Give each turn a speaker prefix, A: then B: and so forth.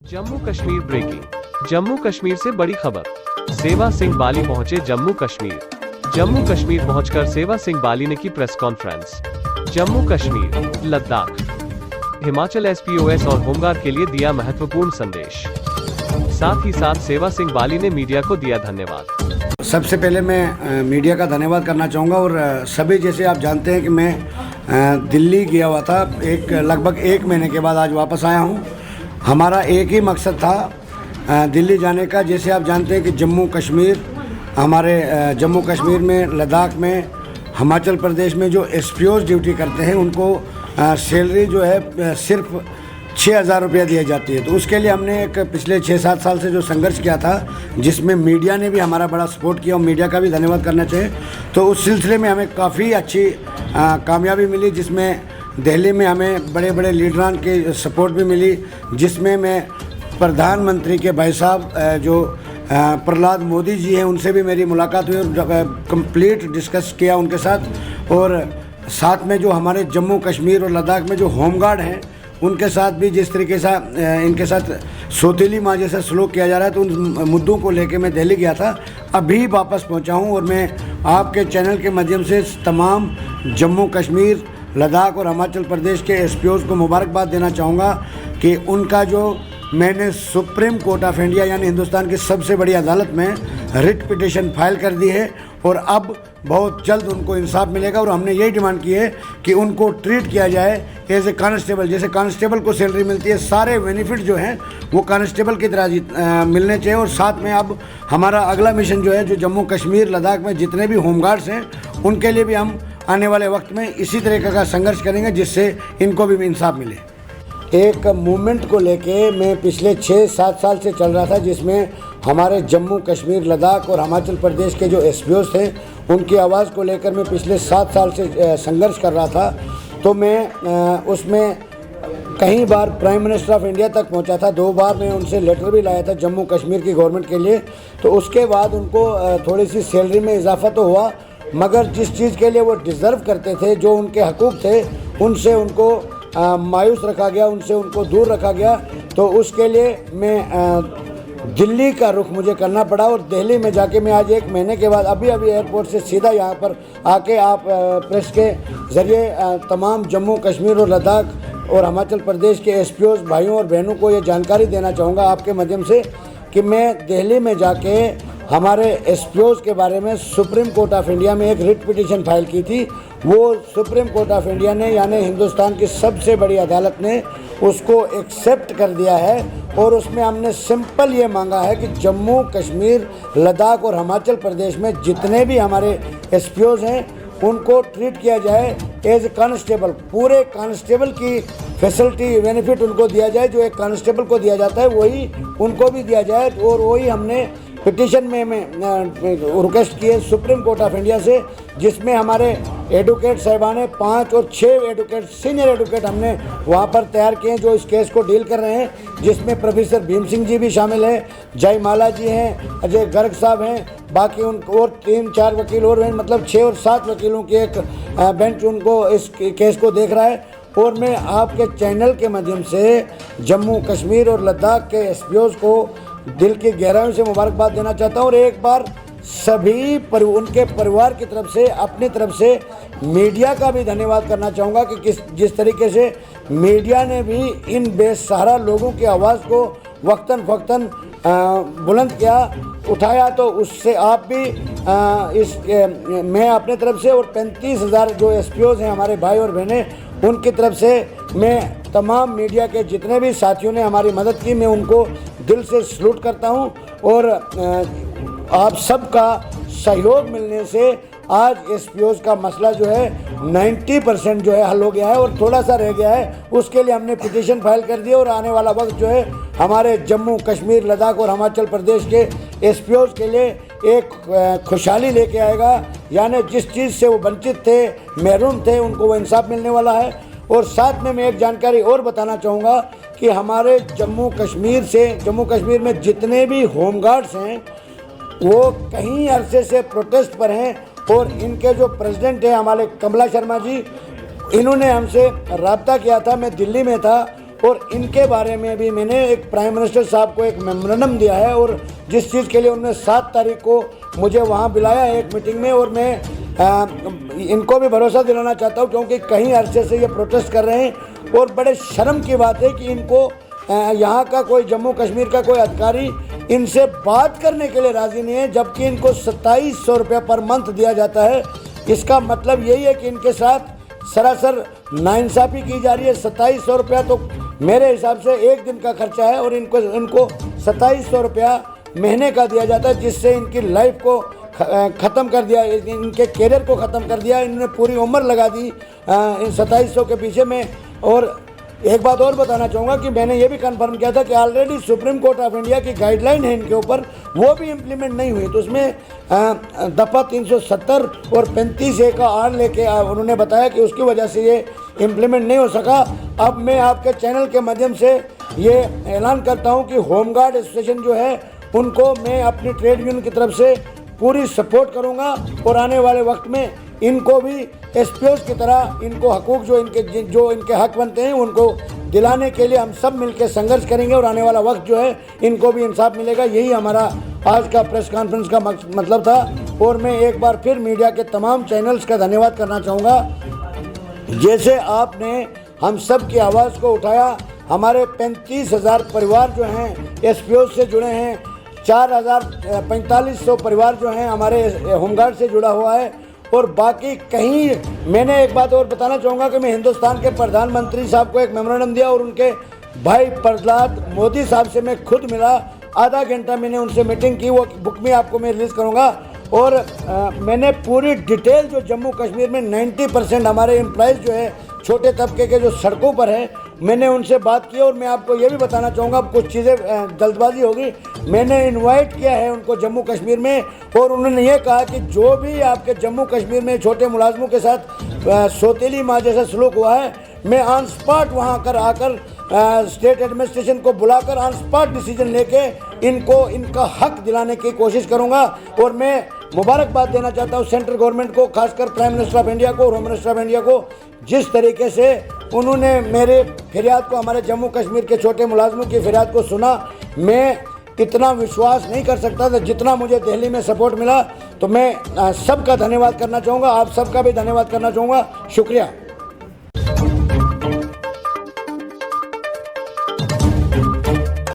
A: Jammu Kashmir breaking. Jammu Kashmir से बड़ी खबर। सेवा सिंह बाली पहुंचे जम्मू कश्मीर। जम्मू कश्मीर पहुंचकर सेवा सिंह बाली ने की प्रेस कॉन्फ्रेंस। जम्मू कश्मीर, लद्दाख, हिमाचल एसपीओएस और होमगार्ड के लिए दिया महत्वपूर्ण संदेश। साथ ही साथ सेवा सिंह बाली ने मीडिया को दिया धन्यवाद।
B: सबसे पहले मैं मीडिया का धन्यवाद करना चाहूँगा और सभी, जैसे आप जानते हैं कि मैं दिल्ली गया हुआ था, लगभग 1 महीने के बाद आज वापस आया हूँ। हमारा एक ही मकसद था दिल्ली जाने का। जैसे आप जानते हैं कि जम्मू कश्मीर, हमारे जम्मू कश्मीर में, लद्दाख में, हिमाचल प्रदेश में जो एसपीओज़ ड्यूटी करते हैं उनको सैलरी जो है सिर्फ 6,000 रुपया दी जाती है। तो उसके लिए हमने एक पिछले 6-7 साल से जो संघर्ष किया था, जिसमें मीडिया ने भी हमारा बड़ा सपोर्ट किया और मीडिया का भी धन्यवाद करना चाहिए। तो उस सिलसिले में हमें काफ़ी अच्छी कामयाबी मिली, जिसमें दिल्ली में हमें बड़े बड़े लीडरान के सपोर्ट भी मिली, जिसमें मैं प्रधानमंत्री के भाई साहब जो प्रहलाद मोदी जी हैं, उनसे भी मेरी मुलाकात हुई और कंप्लीट डिस्कस किया उनके साथ। और साथ में जो हमारे जम्मू कश्मीर और लद्दाख में जो होमगार्ड हैं, उनके साथ भी जिस तरीके से इनके साथ सौतीली माँ जैसा सलूक किया जा रहा है, तो उन मुद्दों को लेकर मैं दिल्ली गया था। अभी वापस पहुंचा हूं और मैं आपके चैनल के माध्यम से तमाम जम्मू कश्मीर, लद्दाख और हिमाचल प्रदेश के एसपीओज़ को मुबारकबाद देना चाहूँगा कि उनका जो मैंने सुप्रीम कोर्ट ऑफ इंडिया यानी हिंदुस्तान की सबसे बड़ी अदालत में रिट पिटीशन फाइल कर दी है और अब बहुत जल्द उनको इंसाफ मिलेगा। और हमने यही डिमांड की है कि उनको ट्रीट किया जाए एज ए कांस्टेबल। जैसे कांस्टेबल को सैलरी मिलती है, सारे बेनिफिट जो हैं वो कांस्टेबल की तरह मिलने चाहिए। और साथ में अब हमारा अगला मिशन जो है, जो जम्मू कश्मीर लद्दाख में जितने भी होमगार्ड्स हैं, उनके लिए भी हम आने वाले वक्त में इसी तरीके का संघर्ष करेंगे, जिससे इनको भी इंसाफ मिले। एक मूवमेंट को लेके मैं पिछले 6-7 साल से चल रहा था, जिसमें हमारे जम्मू कश्मीर, लद्दाख और हिमाचल प्रदेश के जो एसपीओज़ थे, उनकी आवाज़ को लेकर मैं पिछले 7 साल से संघर्ष कर रहा था। तो मैं उसमें कई बार प्राइम मिनिस्टर ऑफ इंडिया तक पहुंचा था। 2 बार मैं उनसे लेटर भी लाया था जम्मू कश्मीर की गवर्नमेंट के लिए। तो उसके बाद उनको थोड़ी सी सैलरी में इजाफा तो हुआ, मगर जिस चीज़ के लिए वो डिज़र्व करते थे, जो उनके हकूक़ थे, उनसे उनको मायूस रखा गया, उनसे उनको दूर रखा गया। तो उसके लिए मैं दिल्ली का रुख मुझे करना पड़ा और दिल्ली में जाके मैं आज 1 महीने के बाद अभी एयरपोर्ट से सीधा यहाँ पर आके आप प्रेस के ज़रिए तमाम जम्मू कश्मीर और लद्दाख और हिमाचल प्रदेश के एसपीओज़ भाइयों और बहनों को ये जानकारी देना चाहूँगा आपके माध्यम से कि मैं दिल्ली में जाके हमारे एसपीओज़ के बारे में सुप्रीम कोर्ट ऑफ इंडिया में एक रिट पिटीशन फाइल की थी। वो सुप्रीम कोर्ट ऑफ इंडिया ने, यानी हिंदुस्तान की सबसे बड़ी अदालत ने, उसको एक्सेप्ट कर दिया है। और उसमें हमने सिंपल ये मांगा है कि जम्मू कश्मीर, लद्दाख और हिमाचल प्रदेश में जितने भी हमारे एसपीओज़ हैं, उनको ट्रीट किया जाए एज ए कांस्टेबल। पूरे कांस्टेबल की फैसिलिटी, बेनिफिट उनको दिया जाए, जो एक कांस्टेबल को दिया जाता है वही उनको भी दिया जाए। और वही हमने पिटीशन में रिक्वेस्ट की है सुप्रीम कोर्ट ऑफ इंडिया से, जिसमें हमारे एडवोकेट साहिबान ने 5 और 6 एडवोकेट, सीनियर एडवोकेट हमने वहाँ पर तैयार किए हैं, जो इस केस को डील कर रहे हैं, जिसमें प्रोफेसर भीम सिंह जी भी शामिल हैं, जय माला जी हैं, अजय गर्ग साहब हैं, बाकी उन और 3-4 वकील और हैं। मतलब 6 और 7 वकीलों की एक बेंच उनको इस केस को देख रहा है। और मैं आपके चैनल के माध्यम से जम्मू कश्मीर और लद्दाख के एसपीओज़ को दिल की गहराइयों से मुबारकबाद देना चाहता हूँ। और एक बार सभी उनके परिवार की तरफ से, अपनी तरफ से मीडिया का भी धन्यवाद करना चाहूँगा कि जिस तरीके से मीडिया ने भी इन बेसहारा लोगों की आवाज़ को वक्तन फ़क्तन बुलंद किया, उठाया। तो उससे आप भी मैं अपने तरफ से और 35,000 जो एसपीओज़ हैं हमारे भाई और बहनें, उनकी तरफ से मैं तमाम मीडिया के जितने भी साथियों ने हमारी मदद की, मैं उनको दिल से सलूट करता हूं। और आप सबका सहयोग मिलने से आज एसपीओज़ का मसला जो है 90% जो है हल हो गया है और थोड़ा सा रह गया है। उसके लिए हमने पिटीशन फाइल कर दी और आने वाला वक्त जो है हमारे जम्मू कश्मीर, लद्दाख और हिमाचल प्रदेश के एसपीओज़ के लिए एक खुशहाली लेके आएगा। यानी जिस चीज़ से वो वंचित थे, महरूम थे, उनको वो इंसाफ मिलने वाला है। और साथ में मैं एक जानकारी और बताना चाहूँगा कि हमारे जम्मू कश्मीर में जितने भी होमगार्ड्स हैं, वो कहीं अरसे से प्रोटेस्ट पर हैं। और इनके जो प्रेसिडेंट हैं हमारे कमला शर्मा जी, इन्होंने हमसे रब्ता किया था। मैं दिल्ली में था और इनके बारे में भी मैंने एक प्राइम मिनिस्टर साहब को एक मेमोरेंडम दिया है, और जिस चीज़ के लिए उन्होंने 7 तारीख को मुझे वहाँ बुलाया एक मीटिंग में, और मैं इनको भी भरोसा दिलाना चाहता हूँ, क्योंकि कई अरसे से ये प्रोटेस्ट कर रहे हैं और बड़े शर्म की बात है कि इनको यहाँ का कोई जम्मू कश्मीर का कोई अधिकारी इनसे बात करने के लिए राज़ी नहीं है, जबकि इनको 2700 रुपये पर मंथ दिया जाता है। इसका मतलब यही है कि इनके साथ सरासर नाइंसाफ़ी की जा रही है। 2700 रुपया तो मेरे हिसाब से एक दिन का खर्चा है, और इनको 2700 रुपया महीने का दिया जाता है, जिससे इनकी लाइफ को ख़त्म कर दिया, इनके करियर को ख़त्म कर दिया। इन्होंने पूरी उम्र लगा दी इन 2700 के पीछे में। और एक बात और बताना चाहूँगा कि मैंने ये भी कंफर्म किया था कि already supreme court of India की गाइडलाइन है इनके ऊपर, वो भी इम्प्लीमेंट नहीं हुई। तो उसमें दफ़ा 370 और 35A का आर लेके उन्होंने बताया कि उसकी वजह से ये इम्प्लीमेंट नहीं हो सका। अब मैं आपके चैनल के माध्यम से ये ऐलान करता हूँ कि होमगार्ड एसोसिएशन जो है उनको मैं अपनी ट्रेड यूनियन की तरफ से पूरी सपोर्ट करूँगा, और आने वाले वक्त में इनको भी एसपीओ की तरह इनको हकूक़ जो इनके हक बनते हैं उनको दिलाने के लिए हम सब मिलकर संघर्ष करेंगे, और आने वाला वक्त जो है इनको भी इंसाफ मिलेगा। यही हमारा आज का प्रेस कॉन्फ्रेंस का मतलब था। और मैं एक बार फिर मीडिया के तमाम चैनल्स का धन्यवाद करना चाहूँगा, जैसे आपने हम सब की आवाज़ को उठाया। हमारे 35,000 परिवार जो हैं एसपीओ से जुड़े हैं, 4,4500 परिवार जो हैं हमारे होमगार्ड से जुड़ा हुआ है, और बाकी कहीं। मैंने एक बात और बताना चाहूँगा कि मैं हिंदुस्तान के प्रधानमंत्री साहब को एक मेमोरेंडम दिया, और उनके भाई प्रहलाद मोदी साहब से मैं खुद मिला, आधा घंटा मैंने उनसे मीटिंग की। वो बुक में आपको मैं रिलीज़ करूँगा। और मैंने पूरी डिटेल जो जम्मू कश्मीर में 90% हमारे एम्प्लॉयज़ जो है छोटे तबके के जो सड़कों पर हैं, मैंने उनसे बात की। और मैं आपको ये भी बताना चाहूँगा, अब कुछ चीज़ें जल्दबाजी होगी, मैंने इनवाइट किया है उनको जम्मू कश्मीर में, और उन्होंने ये कहा कि जो भी आपके जम्मू कश्मीर में छोटे मुलाजमों के साथ सौतेली माँ जैसा सलूक हुआ है, मैं ऑन स्पॉट वहाँ आकर स्टेट एडमिनिस्ट्रेशन को बुलाकर ऑन स्पॉट डिसीजन लेके इनको इनका हक दिलाने की कोशिश करूँगा। और मैं मुबारकबाद देना चाहता हूँ सेंट्रल गवर्नमेंट को, खासकर प्राइम मिनिस्टर ऑफ इंडिया को और होम मिनिस्टर ऑफ इंडिया को, जिस तरीके से उन्होंने मेरे फरियाद को, हमारे जम्मू कश्मीर के छोटे मुलाजमों की फरियाद को सुना। मैं इतना विश्वास नहीं कर सकता था जितना मुझे दिल्ली में सपोर्ट मिला। तो मैं सबका धन्यवाद करना चाहूँगा, आप सबका भी धन्यवाद करना चाहूँगा। शुक्रिया।